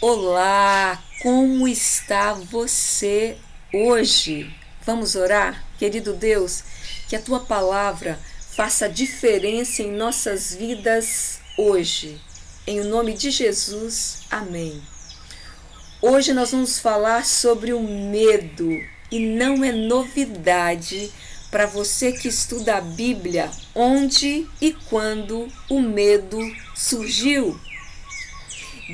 Olá, como está você hoje? Vamos orar? Querido Deus, que a Tua palavra faça diferença em nossas vidas hoje. Em o nome de Jesus, amém. Hoje nós vamos falar sobre o medo e não é novidade para você que estuda a Bíblia onde e quando o medo surgiu.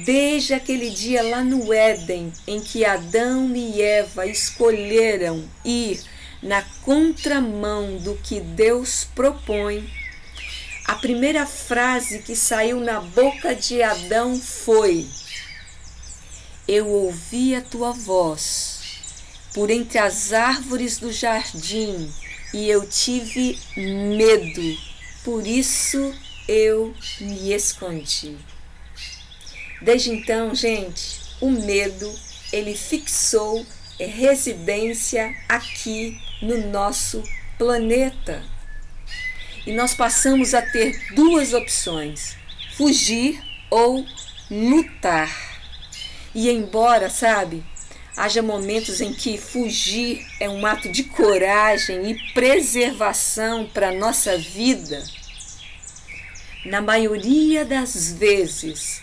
Desde aquele dia lá no Éden, em que Adão e Eva escolheram ir na contramão do que Deus propõe, a primeira frase que saiu na boca de Adão foi: eu ouvi a tua voz por entre as árvores do jardim e eu tive medo, por isso eu me escondi. Desde então, gente, o medo, ele fixou residência aqui no nosso planeta. E nós passamos a ter duas opções: fugir ou lutar. E embora, haja momentos em que fugir é um ato de coragem e preservação para a nossa vida, na maioria das vezes,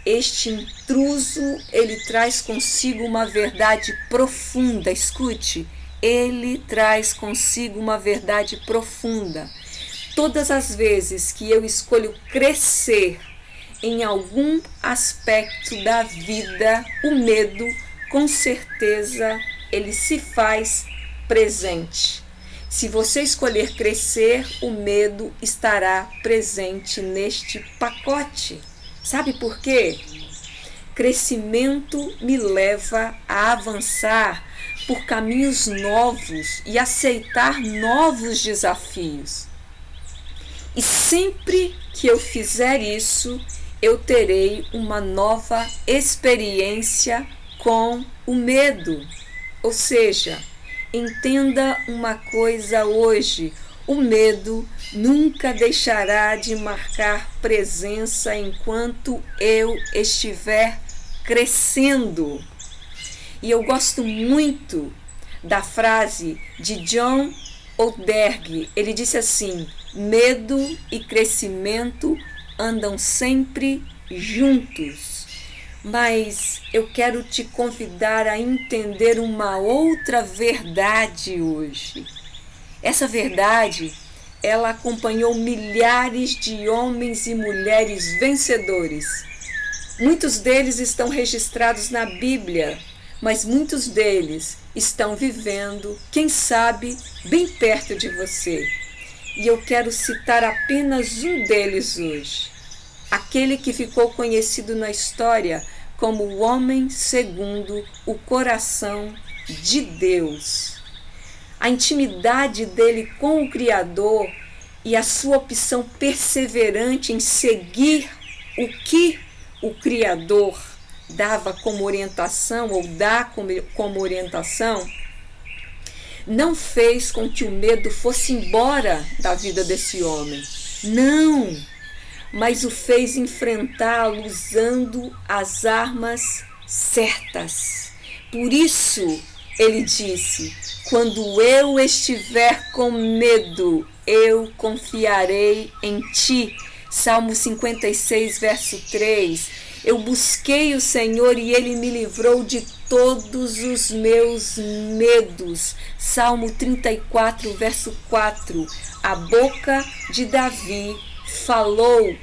este intruso, ele traz consigo uma verdade profunda. Escute, ele traz consigo uma verdade profunda. Todas as vezes que eu escolho crescer em algum aspecto da vida, o medo, com certeza, ele se faz presente. Se você escolher crescer, o medo estará presente neste pacote. Sabe por quê? Crescimento me leva a avançar por caminhos novos e aceitar novos desafios. E sempre que eu fizer isso, eu terei uma nova experiência com o medo. Ou seja, entenda uma coisa hoje: o medo nunca deixará de marcar presença enquanto eu estiver crescendo. E eu gosto muito da frase de John Oderg. Ele disse assim: medo e crescimento andam sempre juntos. Mas eu quero te convidar a entender uma outra verdade hoje. Essa verdade, ela acompanhou milhares de homens e mulheres vencedores. Muitos deles estão registrados na Bíblia, mas muitos deles estão vivendo, quem sabe, bem perto de você. E eu quero citar apenas um deles hoje. Aquele que ficou conhecido na história como o homem segundo o coração de Deus. A intimidade dele com o Criador e a sua opção perseverante em seguir o que o Criador dava como orientação ou dá como orientação, não fez com que o medo fosse embora da vida desse homem. Não, mas o fez enfrentá-lo usando as armas certas. Por isso, ele disse: quando eu estiver com medo, eu confiarei em ti. Salmo 56, verso 3. Eu busquei o Senhor e ele me livrou de todos os meus medos. Salmo 34, verso 4. A boca de Davi falou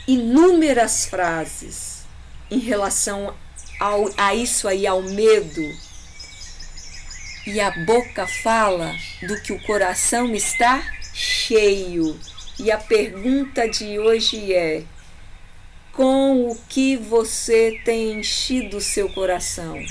inúmeras frases em relação a isso aí, ao medo. E a boca fala do que o coração está cheio. E a pergunta de hoje é: com o que você tem enchido o seu coração?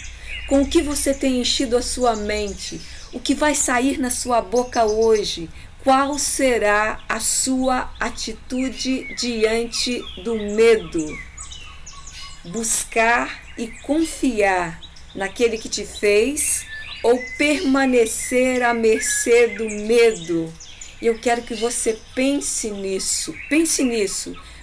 Com o que você tem enchido a sua mente? O que vai sair na sua boca hoje? Qual será a sua atitude diante do medo? Buscar e confiar naquele que te fez ou permanecer à mercê do medo? Eu quero que você pense nisso.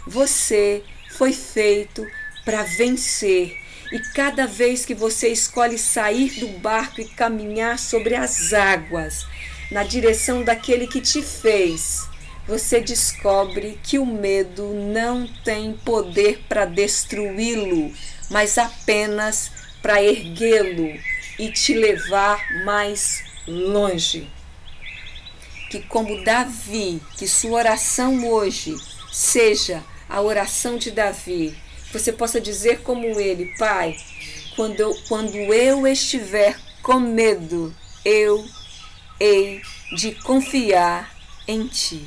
Você foi feito para vencer. E cada vez que você escolhe sair do barco e caminhar sobre as águas, na direção daquele que te fez, você descobre que o medo não tem poder para destruí-lo, mas apenas para erguê-lo e te levar mais longe. Que como Davi, que sua oração hoje seja a oração de Davi, você possa dizer como ele: Pai, quando eu estiver com medo, eu hei de confiar em Ti.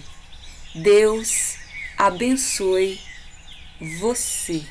Deus abençoe você.